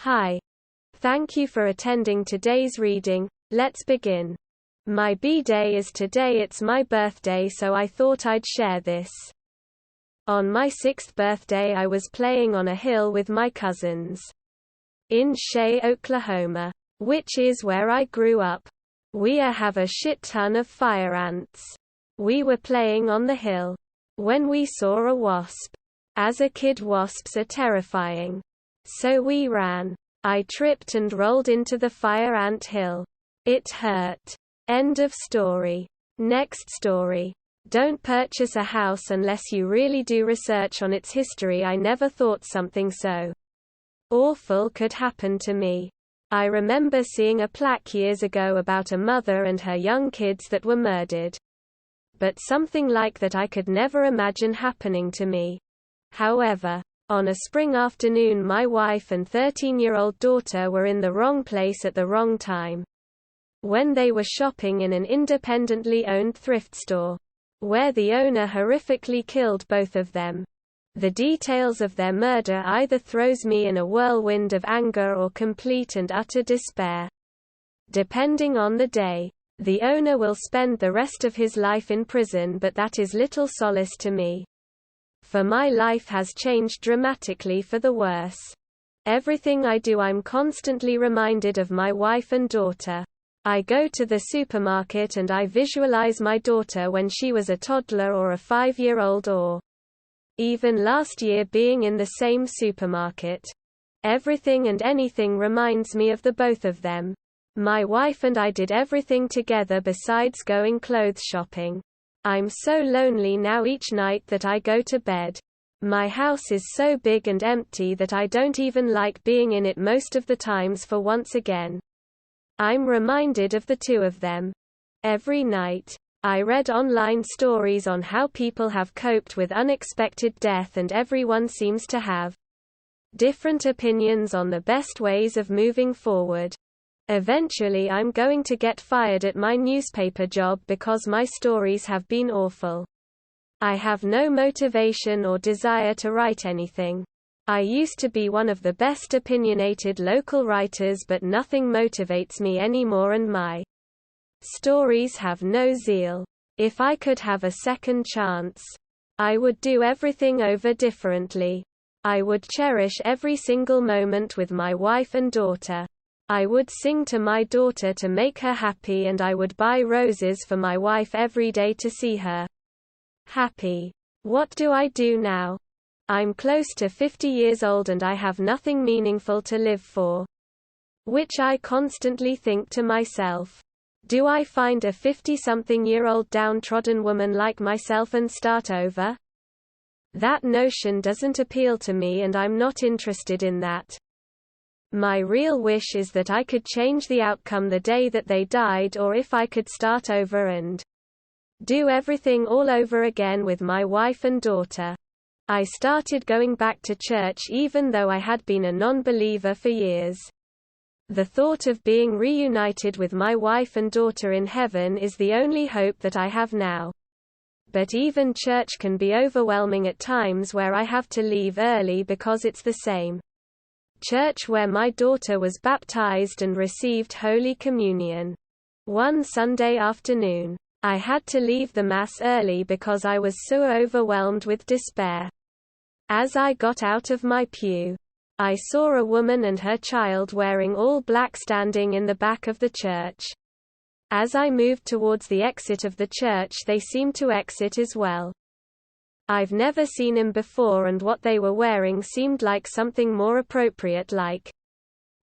Hi. Thank you for attending today's reading. Let's begin. My B-Day is today. It's my birthday, so I thought I'd share this. On my 6th birthday I was playing on a hill with my cousins in Shea, Oklahoma, which is where I grew up. We have a shit ton of fire ants. We were playing on the hill when we saw a wasp. As a kid, wasps are terrifying. So we ran. I tripped and rolled into the fire ant hill. It hurt. End of story. Next story. Don't purchase a house unless you really do research on its history. I never thought something so awful could happen to me. I remember seeing a plaque years ago about a mother and her young kids that were murdered. But something like that I could never imagine happening to me. However, on a spring afternoon my wife and 13-year-old daughter were in the wrong place at the wrong time. When they were shopping in an independently owned thrift store, where the owner horrifically killed both of them. The details of their murder either throws me in a whirlwind of anger or complete and utter despair. Depending on the day, the owner will spend the rest of his life in prison, but that is little solace to me. For my life has changed dramatically for the worse. Everything I do, I'm constantly reminded of my wife and daughter. I go to the supermarket and I visualize my daughter when she was a toddler or a 5-year-old, or even last year being in the same supermarket. Everything and anything reminds me of the both of them. My wife and I did everything together besides going clothes shopping. I'm so lonely now each night that I go to bed. My house is so big and empty that I don't even like being in it most of the times. For once again, I'm reminded of the two of them. Every night, I read online stories on how people have coped with unexpected death, and everyone seems to have different opinions on the best ways of moving forward. Eventually I'm going to get fired at my newspaper job because my stories have been awful. I have no motivation or desire to write anything. I used to be one of the best opinionated local writers, but nothing motivates me anymore and my stories have no zeal. If I could have a second chance, I would do everything over differently. I would cherish every single moment with my wife and daughter. I would sing to my daughter to make her happy, and I would buy roses for my wife every day to see her happy. What do I do now? I'm close to 50 years old and I have nothing meaningful to live for. Which I constantly think to myself. Do I find a 50-something-year-old downtrodden woman like myself and start over? That notion doesn't appeal to me, and I'm not interested in that. My real wish is that I could change the outcome the day that they died, or if I could start over and do everything all over again with my wife and daughter. I started going back to church even though I had been a non-believer for years. The thought of being reunited with my wife and daughter in heaven is the only hope that I have now. But even church can be overwhelming at times, where I have to leave early because it's the same church where my daughter was baptized and received Holy Communion. One Sunday afternoon, I had to leave the Mass early because I was so overwhelmed with despair. As I got out of my pew, I saw a woman and her child wearing all black standing in the back of the church. As I moved towards the exit of the church, they seemed to exit as well. I've never seen him before, and what they were wearing seemed like something more appropriate, like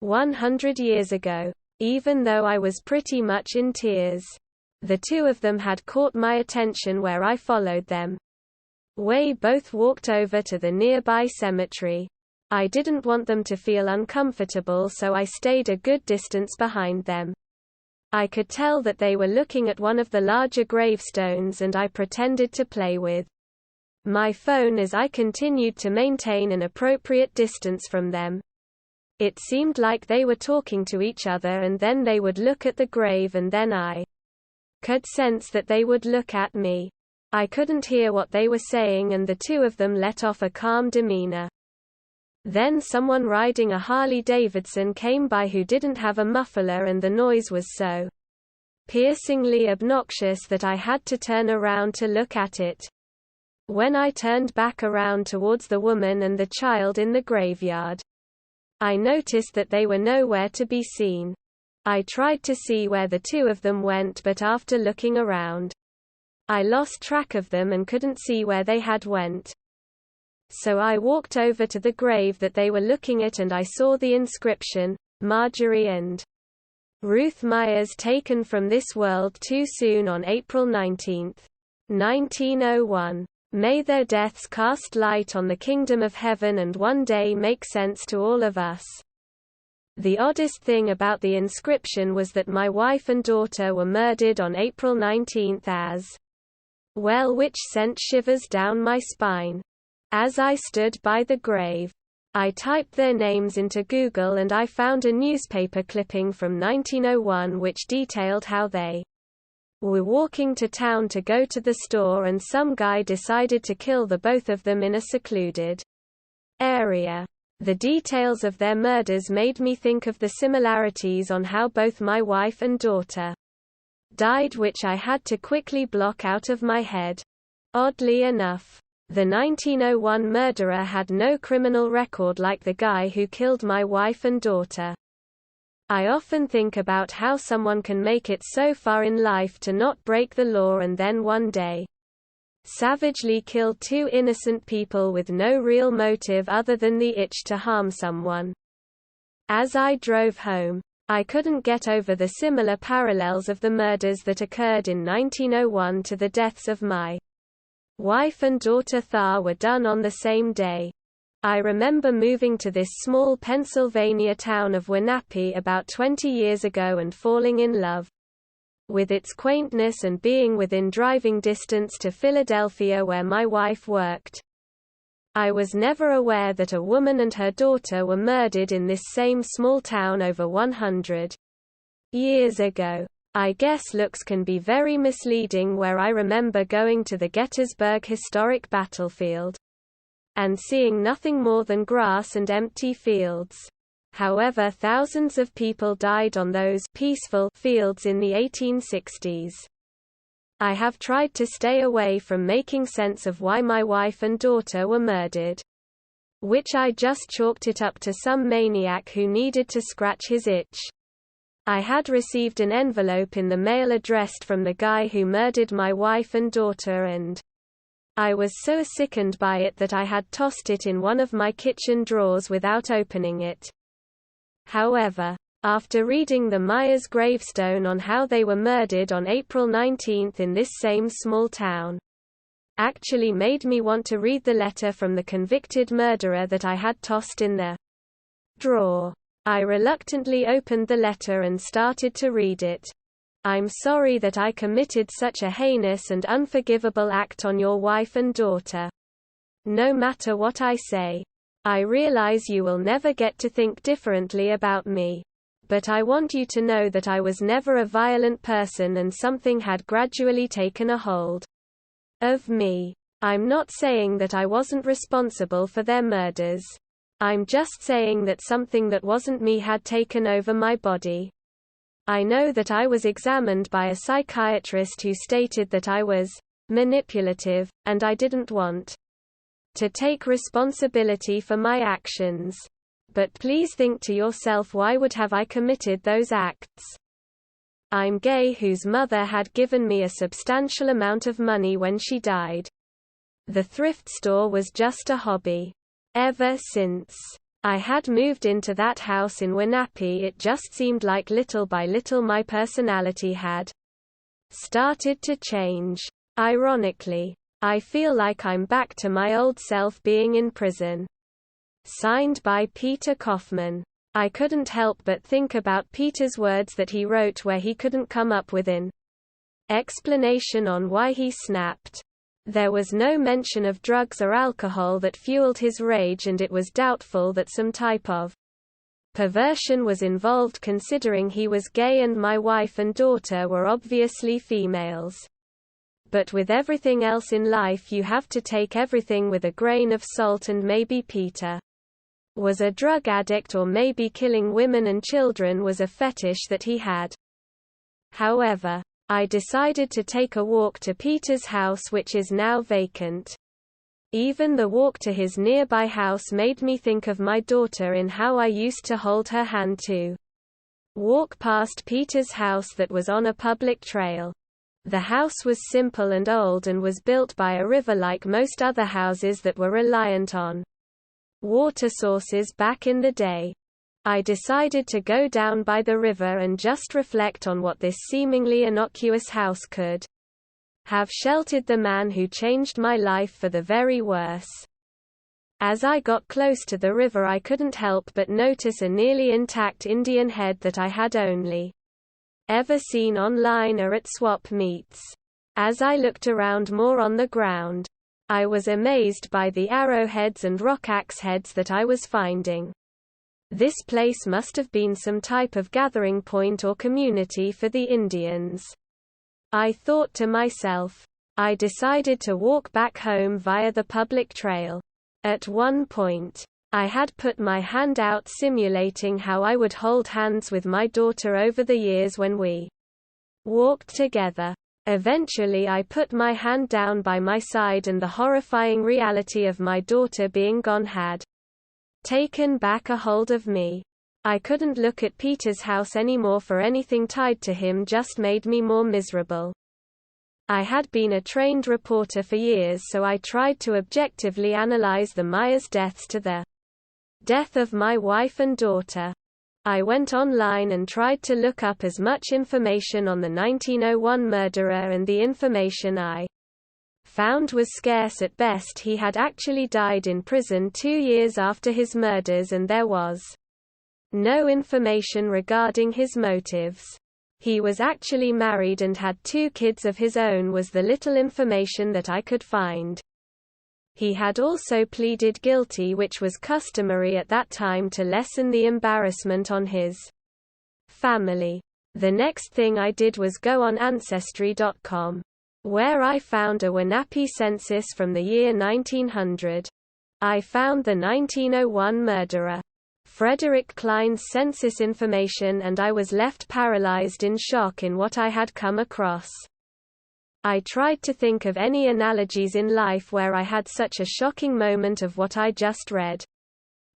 100 years ago. Even though I was pretty much in tears, the two of them had caught my attention where I followed them. We both walked over to the nearby cemetery. I didn't want them to feel uncomfortable, so I stayed a good distance behind them. I could tell that they were looking at one of the larger gravestones, and I pretended to play with my phone as I continued to maintain an appropriate distance from them. It seemed like they were talking to each other, and then they would look at the grave, and then I could sense that they would look at me. I couldn't hear what they were saying, and the two of them let off a calm demeanor. Then someone riding a Harley-Davidson came by who didn't have a muffler, and the noise was so piercingly obnoxious that I had to turn around to look at it. When I turned back around towards the woman and the child in the graveyard, I noticed that they were nowhere to be seen. I tried to see where the two of them went, but after looking around, I lost track of them and couldn't see where they had went. So I walked over to the grave that they were looking at, and I saw the inscription, "Marjorie and Ruth Myers, taken from this world too soon on April 19, 1901. May their deaths cast light on the kingdom of heaven and one day make sense to all of us." The oddest thing about the inscription was that my wife and daughter were murdered on April 19 as well, which sent shivers down my spine. As I stood by the grave, I typed their names into Google and I found a newspaper clipping from 1901 which detailed how they were walking to town to go to the store, and some guy decided to kill the both of them in a secluded area. The details of their murders made me think of the similarities on how both my wife and daughter died, which I had to quickly block out of my head. Oddly enough, the 1901 murderer had no criminal record like the guy who killed my wife and daughter. I often think about how someone can make it so far in life to not break the law and then one day savagely kill two innocent people with no real motive other than the itch to harm someone. As I drove home, I couldn't get over the similar parallels of the murders that occurred in 1901 to the deaths of my wife and daughter. Thar were done on the same day. I remember moving to this small Pennsylvania town of Wenatchee about 20 years ago and falling in love with its quaintness and being within driving distance to Philadelphia where my wife worked. I was never aware that a woman and her daughter were murdered in this same small town over 100 years ago. I guess looks can be very misleading, where I remember going to the Gettysburg Historic Battlefield and seeing nothing more than grass and empty fields. However, thousands of people died on those peaceful fields in the 1860s. I have tried to stay away from making sense of why my wife and daughter were murdered, which I just chalked it up to some maniac who needed to scratch his itch. I had received an envelope in the mail addressed from the guy who murdered my wife and daughter, and I was so sickened by it that I had tossed it in one of my kitchen drawers without opening it. However, after reading the Myers gravestone on how they were murdered on April 19 in this same small town, actually made me want to read the letter from the convicted murderer that I had tossed in the drawer. I reluctantly opened the letter and started to read it. "I'm sorry that I committed such a heinous and unforgivable act on your wife and daughter. No matter what I say, I realize you will never get to think differently about me. But I want you to know that I was never a violent person and something had gradually taken a hold of me. I'm not saying that I wasn't responsible for their murders. I'm just saying that something that wasn't me had taken over my body. I know that I was examined by a psychiatrist who stated that I was manipulative, and I didn't want to take responsibility for my actions. But please think to yourself, why would have I committed those acts? I'm gay, whose mother had given me a substantial amount of money when she died. The thrift store was just a hobby. Ever since I had moved into that house in Wenatchee, it just seemed like little by little my personality had started to change. Ironically, I feel like I'm back to my old self being in prison." Signed by Peter Kaufman. I couldn't help but think about Peter's words that he wrote where he couldn't come up with an explanation on why he snapped. There was no mention of drugs or alcohol that fueled his rage, and it was doubtful that some type of perversion was involved, considering he was gay and my wife and daughter were obviously females. But with everything else in life, you have to take everything with a grain of salt, and maybe Peter was a drug addict, or maybe killing women and children was a fetish that he had. However, I decided to take a walk to Peter's house, which is now vacant. Even the walk to his nearby house made me think of my daughter in how I used to hold her hand to walk past Peter's house that was on a public trail. The house was simple and old and was built by a river, like most other houses that were reliant on water sources back in the day. I decided to go down by the river and just reflect on what this seemingly innocuous house could have sheltered the man who changed my life for the very worse. As I got close to the river, I couldn't help but notice a nearly intact Indian head that I had only ever seen online or at swap meets. As I looked around more on the ground, I was amazed by the arrowheads and rock axe heads that I was finding. This place must have been some type of gathering point or community for the Indians. I thought to myself. I decided to walk back home via the public trail. At one point, I had put my hand out, simulating how I would hold hands with my daughter over the years when we walked together. Eventually I put my hand down by my side, and the horrifying reality of my daughter being gone had taken back a hold of me. I couldn't look at Peter's house anymore, for anything tied to him just made me more miserable. I had been a trained reporter for years, so I tried to objectively analyze the Myers deaths to the death of my wife and daughter. I went online and tried to look up as much information on the 1901 murderer, and the information I found was scarce at best. He had actually died in prison 2 years after his murders, and there was no information regarding his motives. He was actually married and had 2 kids of his own, was the little information that I could find. He had also pleaded guilty, which was customary at that time to lessen the embarrassment on his family. The next thing I did was go on Ancestry.com, where I found a Wenatchee census from the year 1900. I found the 1901 murderer Frederick Klein's census information, and I was left paralyzed in shock in what I had come across. I tried to think of any analogies in life where I had such a shocking moment of what I just read.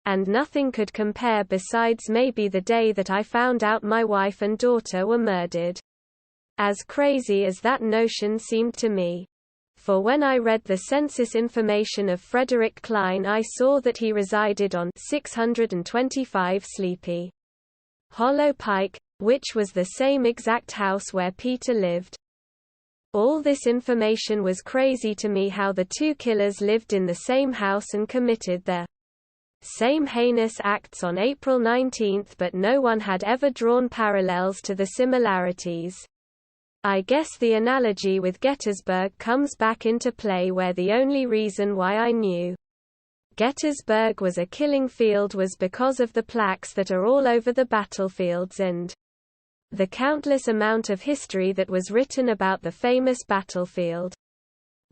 And nothing could compare, besides maybe the day that I found out my wife and daughter were murdered. As crazy as that notion seemed to me. For when I read the census information of Frederick Klein, I saw that he resided on 625 Sleepy Hollow Pike, which was the same exact house where Peter lived. All this information was crazy to me, how the 2 killers lived in the same house and committed the same heinous acts on April 19, but no one had ever drawn parallels to the similarities. I guess the analogy with Gettysburg comes back into play, where the only reason why I knew Gettysburg was a killing field was because of the plaques that are all over the battlefields and the countless amount of history that was written about the famous battlefield.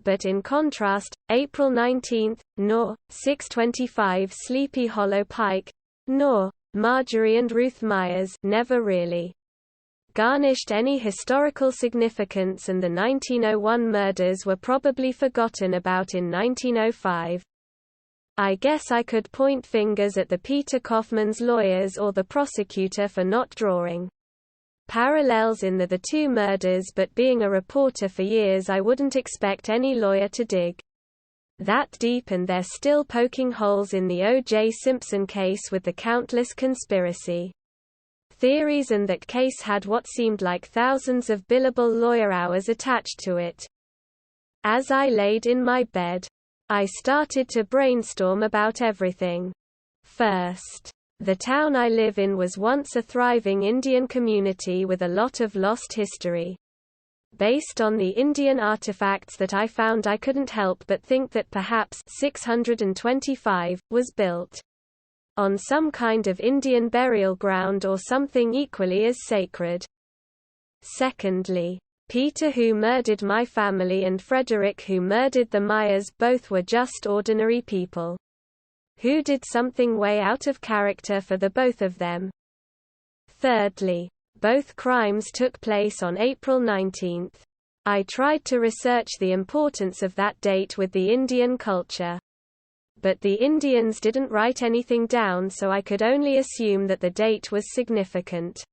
But in contrast, April 19, nor 625 Sleepy Hollow Pike, nor Marjorie and Ruth Myers never really garnished any historical significance, and the 1901 murders were probably forgotten about in 1905. I guess I could point fingers at the Peter Kaufman's lawyers or the prosecutor for not drawing parallels in the 2 murders, but being a reporter for years, I wouldn't expect any lawyer to dig that deep, and they're still poking holes in the O.J. Simpson case with the countless conspiracy theories, and that case had what seemed like thousands of billable lawyer hours attached to it. As I laid in my bed, I started to brainstorm about everything. First, the town I live in was once a thriving Indian community with a lot of lost history. Based on the Indian artifacts that I found, I couldn't help but think that perhaps 625 was built on some kind of Indian burial ground or something equally as sacred. Secondly, Peter, who murdered my family, and Frederick, who murdered the Myers, both were just ordinary people Who did something way out of character for the both of them? Thirdly, both crimes took place on April 19. I tried to research the importance of that date with the Indian culture. But the Indians didn't write anything down, so I could only assume that the date was significant.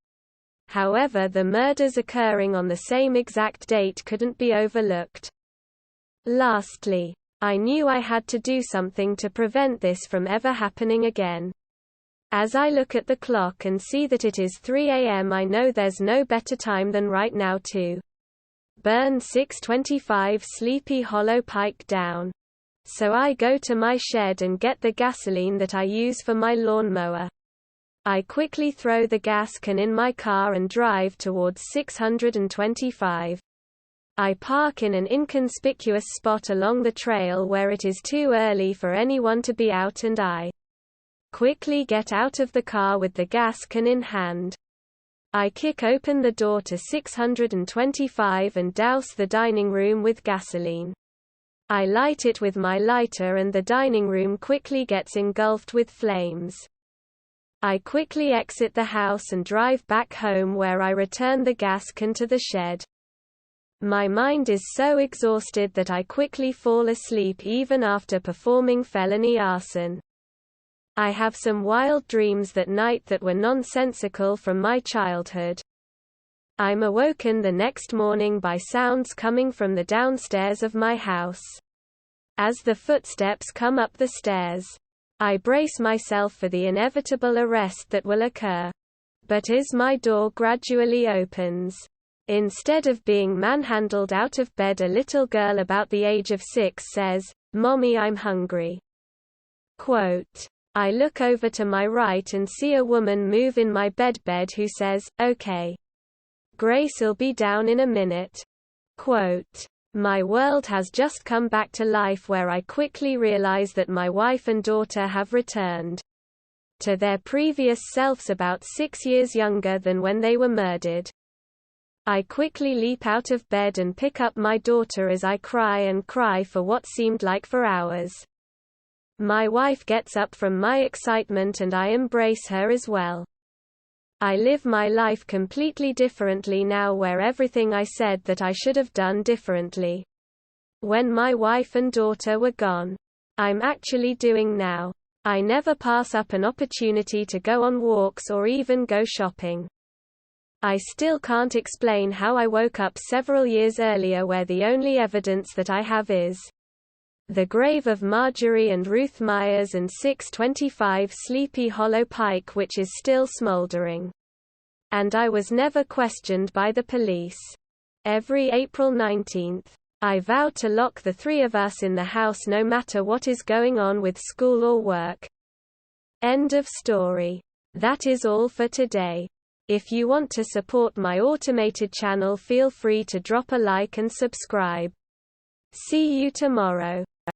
However, the murders occurring on the same exact date couldn't be overlooked. Lastly, I knew I had to do something to prevent this from ever happening again. As I look at the clock and see that it is 3 a.m., I know there's no better time than right now to burn 625 Sleepy Hollow Pike down. So I go to my shed and get the gasoline that I use for my lawnmower. I quickly throw the gas can in my car and drive towards 625. I park in an inconspicuous spot along the trail where it is too early for anyone to be out, and I quickly get out of the car with the gas can in hand. I kick open the door to 625 and douse the dining room with gasoline. I light it with my lighter and the dining room quickly gets engulfed with flames. I quickly exit the house and drive back home, where I return the gas can to the shed. My mind is so exhausted that I quickly fall asleep even after performing felony arson. I have some wild dreams that night that were nonsensical from my childhood. I'm awoken the next morning by sounds coming from the downstairs of my house. As the footsteps come up the stairs, I brace myself for the inevitable arrest that will occur. But as my door gradually opens, instead of being manhandled out of bed, a little girl about the age of 6 says, "Mommy, I'm hungry." Quote, I look over to my right and see a woman move in my bed who says, "Okay. Grace'll be down in a minute." Quote, my world has just come back to life, where I quickly realize that my wife and daughter have returned to their previous selves, about 6 years younger than when they were murdered. I quickly leap out of bed and pick up my daughter as I cry and cry for what seemed like for hours. My wife gets up from my excitement and I embrace her as well. I live my life completely differently now, where everything I said that I should have done differently when my wife and daughter were gone, I'm actually doing now. I never pass up an opportunity to go on walks or even go shopping. I still can't explain how I woke up several years earlier, where the only evidence that I have is the grave of Marjorie and Ruth Myers and 625 Sleepy Hollow Pike, which is still smoldering. And I was never questioned by the police. Every April 19, I vowed to lock the 3 of us in the house no matter what is going on with school or work. End of story. That is all for today. If you want to support my automated channel, feel free to drop a like and subscribe. See you tomorrow.